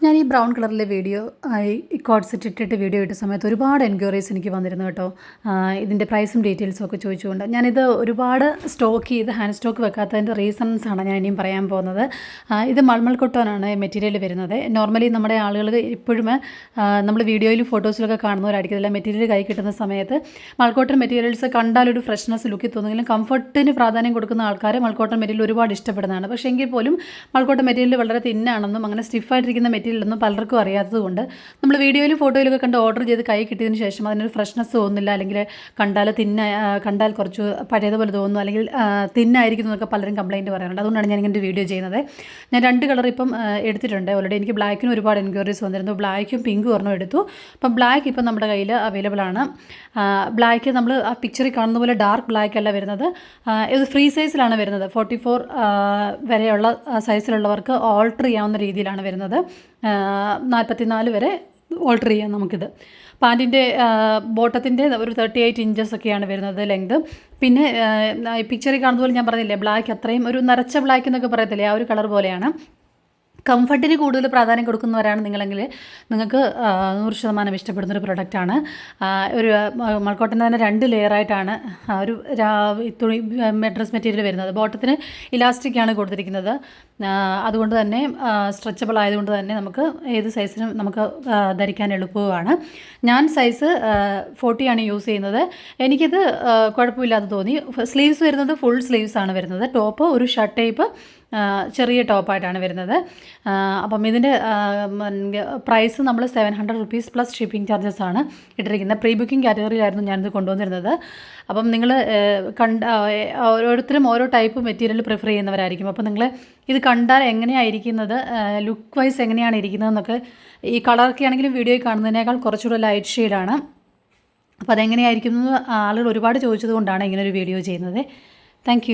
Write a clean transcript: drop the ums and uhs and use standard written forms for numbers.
ഞാൻ ഈ ബ്രൗൺ കളറിലെ വീഡിയോ ഈ കോഡ് സെറ്റ് ഇട്ടിട്ട് വീഡിയോ ഇട്ട സമയത്ത് ഒരുപാട് എൻക്വയറീസ് എനിക്ക് വന്നിരുന്നു കേട്ടോ. ഇതിൻ്റെ പ്രൈസും ഡീറ്റെയിൽസും ഒക്കെ ചോദിച്ചുകൊണ്ട് ഞാനിത് ഒരുപാട് സ്റ്റോക്ക് ചെയ്ത് ഹാൻഡ് സ്റ്റോക്ക് വെക്കാത്തതിൻ്റെ റീസൺസാണ് ഞാൻ ഇനിയും പറയാൻ പോകുന്നത്. ഇത് മൾമൽ കൊട്ടോനാണ് മെറ്റീരിയൽ വരുന്നത്. നോർമലി നമ്മുടെ ആളുകൾ ഇപ്പോഴും നമ്മൾ വീഡിയോയിലും ഫോട്ടോസിലൊക്കെ കാണുന്നവരായിരിക്കും. ഇതെല്ലാം മെറ്റീരിയൽ കൈ കിട്ടുന്ന സമയത്ത് മൾക്കോട്ടൺ മെറ്റീരിയൽസ് കണ്ടാലൊരു ഫ്രഷ്നെസ് ലുക്കിൽ തോന്നുമെങ്കിലും കംഫർട്ടിന് പ്രാധാന്യം കൊടുക്കുന്ന ആൾക്കാർ മൾക്കോട്ടൺ മെറ്റീരിയൽ ഒരുപാട് ഇഷ്ടപ്പെടുന്നതാണ്. പക്ഷേ എങ്കിൽ പോലും മൾക്കോട്ടൺ മെറ്റീരിയൽ വളരെ തിന്നാണെന്നും അങ്ങനെ സ്റ്റിഫായിട്ടിരിക്കുന്ന മെറ്റീരിയലൊന്നും പലർക്കും അറിയാത്തതുകൊണ്ട് നമ്മൾ വീഡിയോയിലും ഫോട്ടോയിലൊക്കെ കണ്ട് ഓർഡർ ചെയ്ത് കൈ കിട്ടിയതിന് ശേഷം അതിനൊരു ഫ്രഷ്നെസ് തോന്നുന്നില്ല, അല്ലെങ്കിൽ കണ്ടാൽ കുറച്ച് പഴയതുപോലെ തോന്നുന്നു, അല്ലെങ്കിൽ തിന്നായിരിക്കുന്നു എന്നൊക്കെ പലരും കംപ്ലയിൻറ്റ് പറയാറുണ്ട്. അതുകൊണ്ടാണ് ഞാൻ ഇങ്ങനെ വീഡിയോ ചെയ്യുന്നത്. ഞാൻ 2 കളർ ഇപ്പം എടുത്തിട്ടുണ്ട് ഓൾറെഡി. എനിക്ക് ബ്ലാക്കിന് ഒരുപാട് എൻക്വയറീസ് വന്നിരുന്നു. ബ്ലാക്കും പിങ്കും ഒരെണ്ണം എടുത്തു. അപ്പം ബ്ലാക്ക് ഇപ്പം നമ്മുടെ കയ്യിൽ അവൈലബിൾ ആണ്. ബ്ലാക്ക് നമ്മൾ ആ പിക്ചറിൽ കാണുന്ന പോലെ ഡാർക്ക് ബ്ലാക്ക് അല്ല വരുന്നത്. ഇത് ഫ്രീ സൈസിലാണ് വരുന്നത്. 44 വരെയുള്ള സൈസിലുള്ളവർക്ക് ഓൾട്ടർ ചെയ്യാവുന്ന രീതിയിലാണ് വരുന്നത്. 44 വരെ ഓൾട്ടർ ചെയ്യാം നമുക്കിത്. പാൻറ്റിൻ്റെ ബോട്ടത്തിൻ്റെ ഒരു 38 ഇഞ്ചസ് ഒക്കെയാണ് വരുന്നത് ലെങ്ത്. പിന്നെ പിക്ചറിൽ കാണുന്ന പോലെ ഞാൻ പറഞ്ഞില്ലേ, ബ്ലാക്ക് അത്രയും ഒരു നരച്ച ബ്ലാക്ക് എന്നൊക്കെ പറയത്തില്ലേ, ആ ഒരു കളർ പോലെയാണ്. കംഫർട്ടിന് കൂടുതൽ പ്രാധാന്യം കൊടുക്കുന്നവരാണ് നിങ്ങളെങ്കിൽ നിങ്ങൾക്ക് 100% ഇഷ്ടപ്പെടുന്നൊരു പ്രൊഡക്റ്റാണ്. ഒരു മൾക്കോട്ടൻ തന്നെ 2 ലെയറായിട്ടാണ് ഒരു തുണി ഡ്രസ് മെറ്റീരിയൽ വരുന്നത്. ബോട്ടത്തിന് ഇലാസ്റ്റിക്കാണ് കൊടുത്തിരിക്കുന്നത്. അതുകൊണ്ട് തന്നെ സ്ട്രെച്ചബിൾ ആയതുകൊണ്ട് തന്നെ നമുക്ക് ഏത് സൈസിനും നമുക്ക് ധരിക്കാൻ എളുപ്പവുമാണ്. ഞാൻ സൈസ് 40 ആണ് യൂസ് ചെയ്യുന്നത്. എനിക്കിത് കുഴപ്പമില്ലാതെ തോന്നി. സ്ലീവ്സ് വരുന്നത് ഫുൾ സ്ലീവ്സ് ആണ് വരുന്നത്. ടോപ്പ് ഒരു ഷർട്ട് ടൈപ്പ് ചെറിയ ടോപ്പായിട്ടാണ് വരുന്നത്. അപ്പം ഇതിൻ്റെ പ്രൈസ് നമ്മൾ 700 റുപ്പീസ് പ്ലസ് ഷിപ്പിംഗ് ചാർജസ് ആണ് ഇട്ടിരിക്കുന്നത്. പ്രീ ബുക്കിംഗ് കാറ്റഗറിയിലായിരുന്നു ഞാനിത് കൊണ്ടുവന്നിരുന്നത്. അപ്പം നിങ്ങൾ ഓരോരുത്തരും ഓരോ ടൈപ്പ് മെറ്റീരിയൽ പ്രിഫർ ചെയ്യുന്നവരായിരിക്കും. അപ്പം നിങ്ങൾ ഇത് കണ്ടാൽ എങ്ങനെയായിരിക്കുന്നത്, ലുക്ക് വൈസ് എങ്ങനെയാണ് ഇരിക്കുന്നതെന്നൊക്കെ, ഈ കളറൊക്കെ ആണെങ്കിലും വീഡിയോയിൽ കാണുന്നതിനേക്കാൾ കുറച്ചുകൂടെ ലൈറ്റ് ഷെയ്ഡാണ്. അപ്പോൾ അതെങ്ങനെയായിരിക്കുന്നത് ആളുകൾ ഒരുപാട് ചോദിച്ചത് കൊണ്ടാണ് ഇങ്ങനൊരു വീഡിയോ ചെയ്യുന്നത്. താങ്ക്